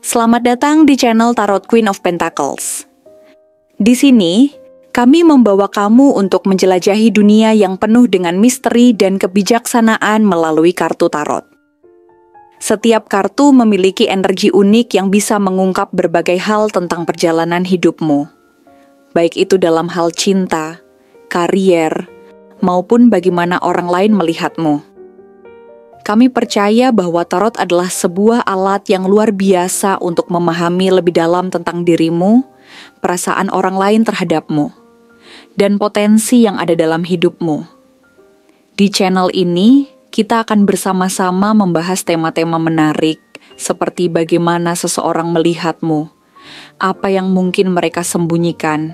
Selamat datang di channel Tarot Queen of Pentacles. Di sini, kami membawa kamu untuk menjelajahi dunia yang penuh dengan misteri dan kebijaksanaan melalui kartu tarot. Setiap kartu memiliki energi unik yang bisa mengungkap berbagai hal tentang perjalanan hidupmu, baik itu dalam hal cinta, karier, maupun bagaimana orang lain melihatmu. Kami percaya bahwa tarot adalah sebuah alat yang luar biasa untuk memahami lebih dalam tentang dirimu, perasaan orang lain terhadapmu, dan potensi yang ada dalam hidupmu. Di channel ini, kita akan bersama-sama membahas tema-tema menarik, seperti bagaimana seseorang melihatmu, apa yang mungkin mereka sembunyikan,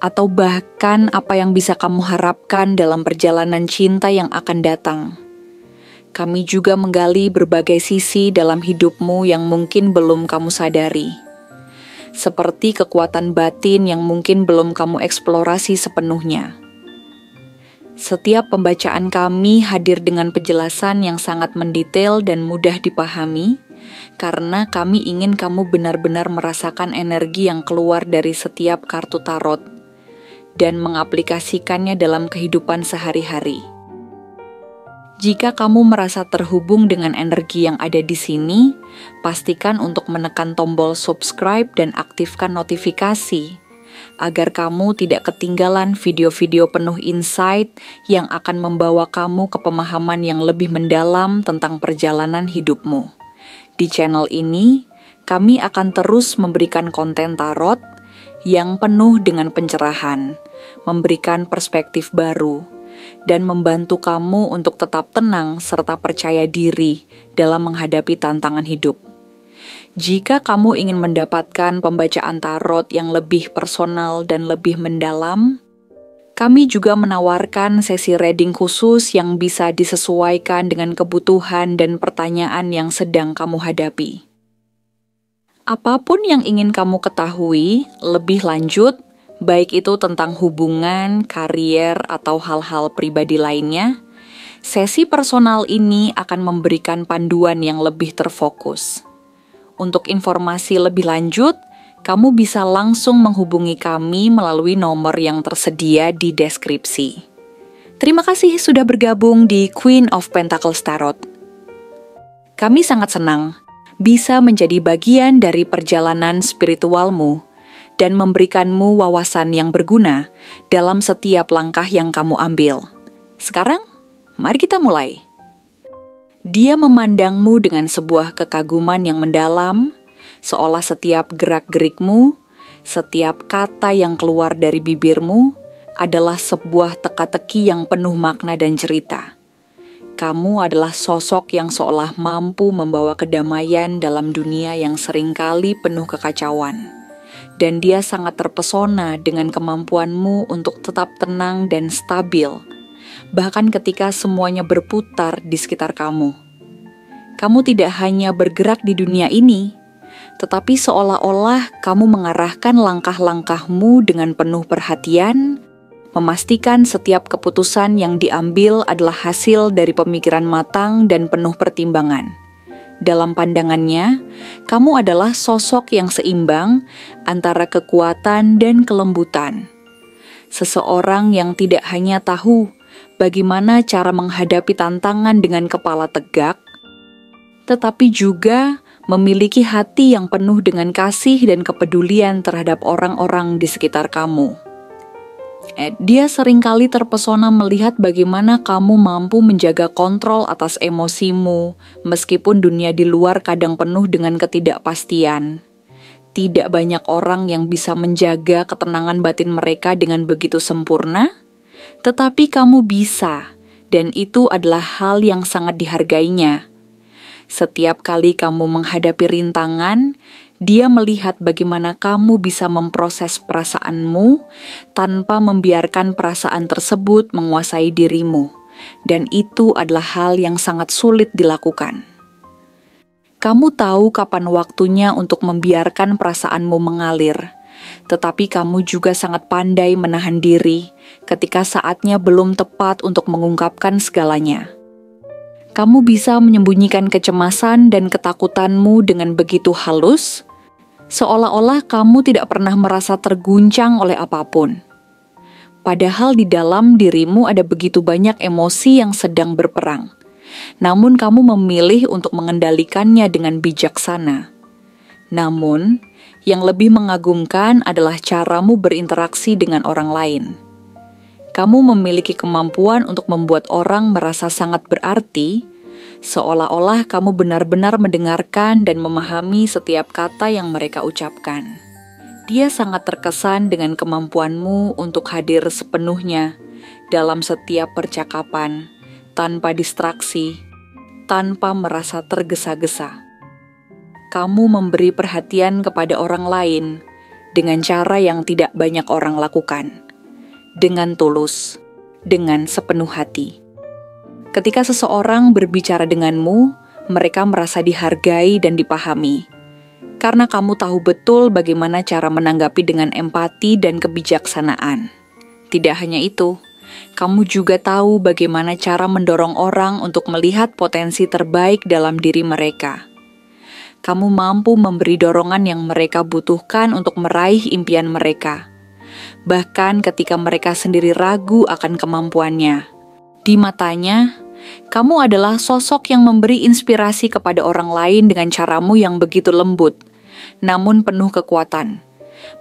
atau bahkan apa yang bisa kamu harapkan dalam perjalanan cinta yang akan datang. Kami juga menggali berbagai sisi dalam hidupmu yang mungkin belum kamu sadari, seperti kekuatan batin yang mungkin belum kamu eksplorasi sepenuhnya. Setiap pembacaan kami hadir dengan penjelasan yang sangat mendetail dan mudah dipahami, karena kami ingin kamu benar-benar merasakan energi yang keluar dari setiap kartu tarot dan mengaplikasikannya dalam kehidupan sehari-hari. Jika kamu merasa terhubung dengan energi yang ada di sini, pastikan untuk menekan tombol subscribe dan aktifkan notifikasi, agar kamu tidak ketinggalan video-video penuh insight yang akan membawa kamu ke pemahaman yang lebih mendalam tentang perjalanan hidupmu. Di channel ini, kami akan terus memberikan konten tarot yang penuh dengan pencerahan, memberikan perspektif baru, dan membantu kamu untuk tetap tenang serta percaya diri dalam menghadapi tantangan hidup. Jika kamu ingin mendapatkan pembacaan tarot yang lebih personal dan lebih mendalam, kami juga menawarkan sesi reading khusus yang bisa disesuaikan dengan kebutuhan dan pertanyaan yang sedang kamu hadapi. Apapun yang ingin kamu ketahui lebih lanjut, baik itu tentang hubungan, karier, atau hal-hal pribadi lainnya, sesi personal ini akan memberikan panduan yang lebih terfokus. Untuk informasi lebih lanjut, kamu bisa langsung menghubungi kami melalui nomor yang tersedia di deskripsi. Terima kasih sudah bergabung di Queen of Pentacles Tarot. Kami sangat senang bisa menjadi bagian dari perjalanan spiritualmu dan memberikanmu wawasan yang berguna dalam setiap langkah yang kamu ambil. Sekarang, mari kita mulai. Dia memandangmu dengan sebuah kekaguman yang mendalam, seolah setiap gerak-gerikmu, setiap kata yang keluar dari bibirmu adalah sebuah teka-teki yang penuh makna dan cerita. Kamu adalah sosok yang seolah mampu membawa kedamaian dalam dunia yang seringkali penuh kekacauan. Dan dia sangat terpesona dengan kemampuanmu untuk tetap tenang dan stabil, bahkan ketika semuanya berputar di sekitar kamu. Kamu tidak hanya bergerak di dunia ini, tetapi seolah-olah kamu mengarahkan langkah-langkahmu dengan penuh perhatian, memastikan setiap keputusan yang diambil adalah hasil dari pemikiran matang dan penuh pertimbangan. Dalam pandangannya, kamu adalah sosok yang seimbang antara kekuatan dan kelembutan. Seseorang yang tidak hanya tahu bagaimana cara menghadapi tantangan dengan kepala tegak, tetapi juga memiliki hati yang penuh dengan kasih dan kepedulian terhadap orang-orang di sekitar kamu. Dia seringkali terpesona melihat bagaimana kamu mampu menjaga kontrol atas emosimu, meskipun dunia di luar kadang penuh dengan ketidakpastian. Tidak banyak orang yang bisa menjaga ketenangan batin mereka dengan begitu sempurna, tetapi kamu bisa, dan itu adalah hal yang sangat dihargainya. Setiap kali kamu menghadapi rintangan, dia melihat bagaimana kamu bisa memproses perasaanmu tanpa membiarkan perasaan tersebut menguasai dirimu, dan itu adalah hal yang sangat sulit dilakukan. Kamu tahu kapan waktunya untuk membiarkan perasaanmu mengalir, tetapi kamu juga sangat pandai menahan diri ketika saatnya belum tepat untuk mengungkapkan segalanya. Kamu bisa menyembunyikan kecemasan dan ketakutanmu dengan begitu halus, seolah-olah kamu tidak pernah merasa terguncang oleh apapun. Padahal di dalam dirimu ada begitu banyak emosi yang sedang berperang. Namun kamu memilih untuk mengendalikannya dengan bijaksana. Namun, yang lebih mengagumkan adalah caramu berinteraksi dengan orang lain. Kamu memiliki kemampuan untuk membuat orang merasa sangat berarti, seolah-olah kamu benar-benar mendengarkan dan memahami setiap kata yang mereka ucapkan. Dia sangat terkesan dengan kemampuanmu untuk hadir sepenuhnya dalam setiap percakapan, tanpa distraksi, tanpa merasa tergesa-gesa. Kamu memberi perhatian kepada orang lain dengan cara yang tidak banyak orang lakukan. Dengan tulus, dengan sepenuh hati. Ketika seseorang berbicara denganmu, mereka merasa dihargai dan dipahami. Karena kamu tahu betul bagaimana cara menanggapi dengan empati dan kebijaksanaan. Tidak hanya itu, kamu juga tahu bagaimana cara mendorong orang untuk melihat potensi terbaik dalam diri mereka. Kamu mampu memberi dorongan yang mereka butuhkan untuk meraih impian mereka. Bahkan ketika mereka sendiri ragu akan kemampuannya. Di matanya, kamu adalah sosok yang memberi inspirasi kepada orang lain dengan caramu yang begitu lembut, namun penuh kekuatan.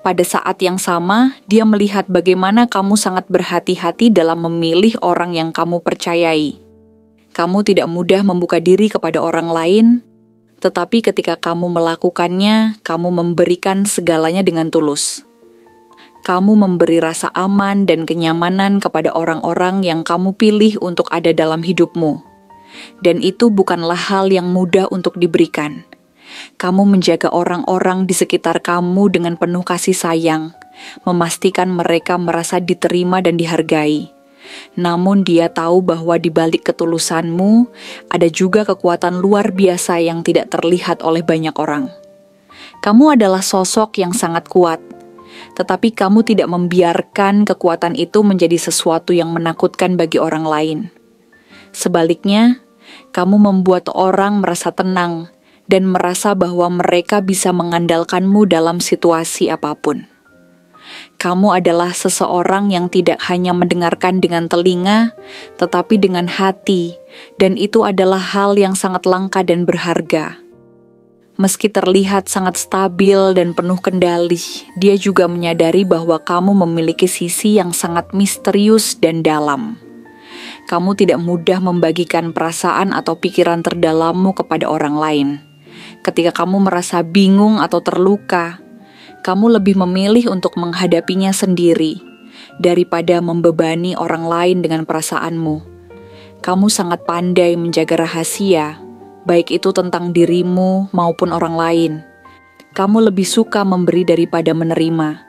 Pada saat yang sama, dia melihat bagaimana kamu sangat berhati-hati dalam memilih orang yang kamu percayai. Kamu tidak mudah membuka diri kepada orang lain, tetapi ketika kamu melakukannya, kamu memberikan segalanya dengan tulus. Kamu memberi rasa aman dan kenyamanan kepada orang-orang yang kamu pilih untuk ada dalam hidupmu. Dan itu bukanlah hal yang mudah untuk diberikan. Kamu menjaga orang-orang di sekitar kamu dengan penuh kasih sayang, memastikan mereka merasa diterima dan dihargai. Namun dia tahu bahwa di balik ketulusanmu, ada juga kekuatan luar biasa yang tidak terlihat oleh banyak orang. Kamu adalah sosok yang sangat kuat, tetapi kamu tidak membiarkan kekuatan itu menjadi sesuatu yang menakutkan bagi orang lain. Sebaliknya, kamu membuat orang merasa tenang dan merasa bahwa mereka bisa mengandalkanmu dalam situasi apapun. Kamu adalah seseorang yang tidak hanya mendengarkan dengan telinga, tetapi dengan hati, dan itu adalah hal yang sangat langka dan berharga. Meski terlihat sangat stabil dan penuh kendali, dia juga menyadari bahwa kamu memiliki sisi yang sangat misterius dan dalam. Kamu tidak mudah membagikan perasaan atau pikiran terdalammu kepada orang lain. Ketika kamu merasa bingung atau terluka, kamu lebih memilih untuk menghadapinya sendiri daripada membebani orang lain dengan perasaanmu. Kamu sangat pandai menjaga rahasia, baik itu tentang dirimu maupun orang lain. Kamu lebih suka memberi daripada menerima.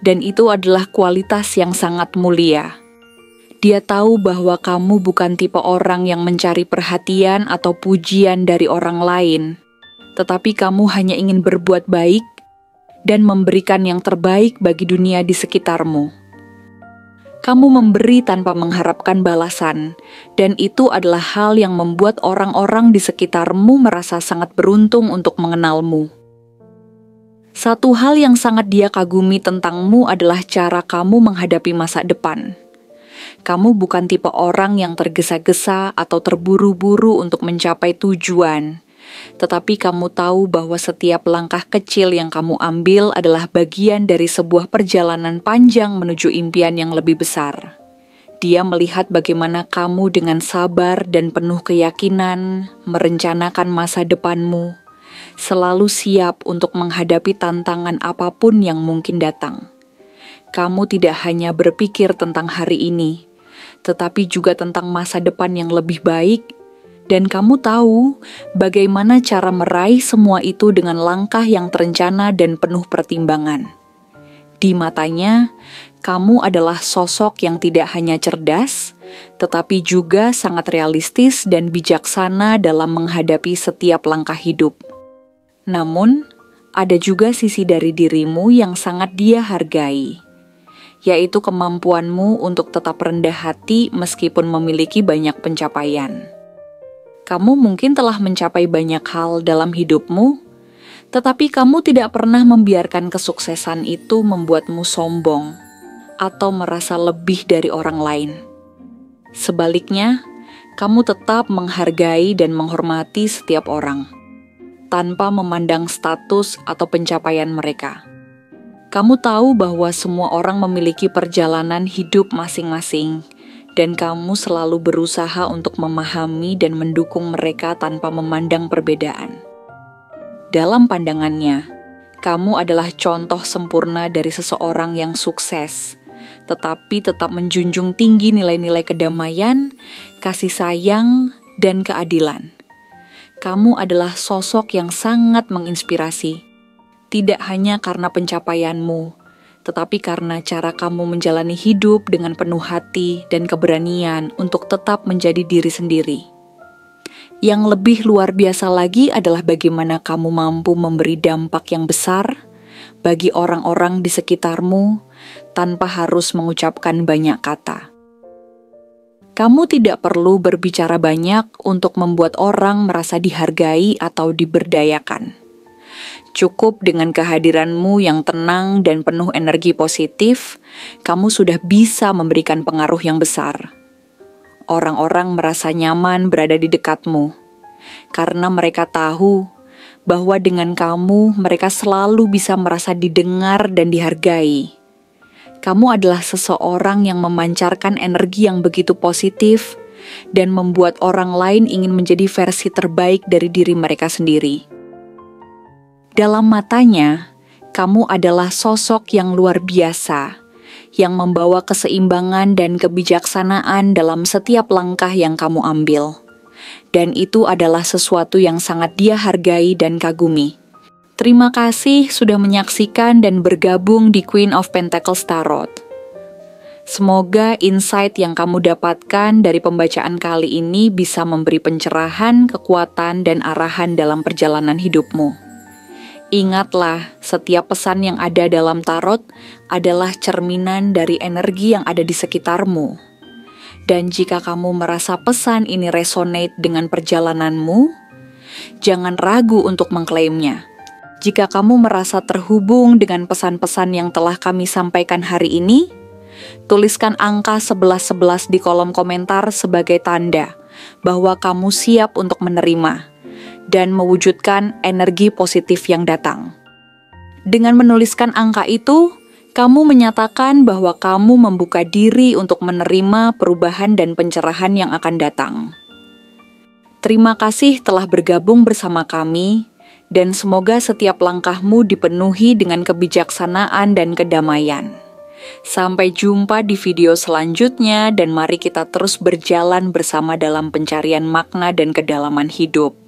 Dan itu adalah kualitas yang sangat mulia. Dia tahu bahwa kamu bukan tipe orang yang mencari perhatian atau pujian dari orang lain, tetapi kamu hanya ingin berbuat baik dan memberikan yang terbaik bagi dunia di sekitarmu. Kamu memberi tanpa mengharapkan balasan, dan itu adalah hal yang membuat orang-orang di sekitarmu merasa sangat beruntung untuk mengenalmu. Satu hal yang sangat dia kagumi tentangmu adalah cara kamu menghadapi masa depan. Kamu bukan tipe orang yang tergesa-gesa atau terburu-buru untuk mencapai tujuan, tetapi kamu tahu bahwa setiap langkah kecil yang kamu ambil adalah bagian dari sebuah perjalanan panjang menuju impian yang lebih besar. Dia melihat bagaimana kamu dengan sabar dan penuh keyakinan merencanakan masa depanmu, selalu siap untuk menghadapi tantangan apapun yang mungkin datang. Kamu tidak hanya berpikir tentang hari ini, tetapi juga tentang masa depan yang lebih baik. Dan kamu tahu bagaimana cara meraih semua itu dengan langkah yang terencana dan penuh pertimbangan. Di matanya, kamu adalah sosok yang tidak hanya cerdas, tetapi juga sangat realistis dan bijaksana dalam menghadapi setiap langkah hidup. Namun, ada juga sisi dari dirimu yang sangat dia hargai, yaitu kemampuanmu untuk tetap rendah hati meskipun memiliki banyak pencapaian. Kamu mungkin telah mencapai banyak hal dalam hidupmu, tetapi kamu tidak pernah membiarkan kesuksesan itu membuatmu sombong atau merasa lebih dari orang lain. Sebaliknya, kamu tetap menghargai dan menghormati setiap orang, tanpa memandang status atau pencapaian mereka. Kamu tahu bahwa semua orang memiliki perjalanan hidup masing-masing, dan kamu selalu berusaha untuk memahami dan mendukung mereka tanpa memandang perbedaan. Dalam pandangannya, kamu adalah contoh sempurna dari seseorang yang sukses, tetapi tetap menjunjung tinggi nilai-nilai kedamaian, kasih sayang, dan keadilan. Kamu adalah sosok yang sangat menginspirasi, tidak hanya karena pencapaianmu, tetapi karena cara kamu menjalani hidup dengan penuh hati dan keberanian untuk tetap menjadi diri sendiri. Yang lebih luar biasa lagi adalah bagaimana kamu mampu memberi dampak yang besar bagi orang-orang di sekitarmu tanpa harus mengucapkan banyak kata. Kamu tidak perlu berbicara banyak untuk membuat orang merasa dihargai atau diberdayakan. Cukup dengan kehadiranmu yang tenang dan penuh energi positif, kamu sudah bisa memberikan pengaruh yang besar. Orang-orang merasa nyaman berada di dekatmu, karena mereka tahu bahwa dengan kamu mereka selalu bisa merasa didengar dan dihargai. Kamu adalah seseorang yang memancarkan energi yang begitu positif dan membuat orang lain ingin menjadi versi terbaik dari diri mereka sendiri. Dalam matanya, kamu adalah sosok yang luar biasa, yang membawa keseimbangan dan kebijaksanaan dalam setiap langkah yang kamu ambil. Dan itu adalah sesuatu yang sangat dia hargai dan kagumi. Terima kasih sudah menyaksikan dan bergabung di Queen of Pentacles Tarot. Semoga insight yang kamu dapatkan dari pembacaan kali ini bisa memberi pencerahan, kekuatan, dan arahan dalam perjalanan hidupmu. Ingatlah, setiap pesan yang ada dalam tarot adalah cerminan dari energi yang ada di sekitarmu. Dan jika kamu merasa pesan ini resonate dengan perjalananmu, jangan ragu untuk mengklaimnya. Jika kamu merasa terhubung dengan pesan-pesan yang telah kami sampaikan hari ini, tuliskan angka 1111 di kolom komentar sebagai tanda bahwa kamu siap untuk menerima dan mewujudkan energi positif yang datang. Dengan menuliskan angka itu, kamu menyatakan bahwa kamu membuka diri untuk menerima perubahan dan pencerahan yang akan datang. Terima kasih telah bergabung bersama kami, dan semoga setiap langkahmu dipenuhi dengan kebijaksanaan dan kedamaian. Sampai jumpa di video selanjutnya, dan mari kita terus berjalan bersama dalam pencarian makna dan kedalaman hidup.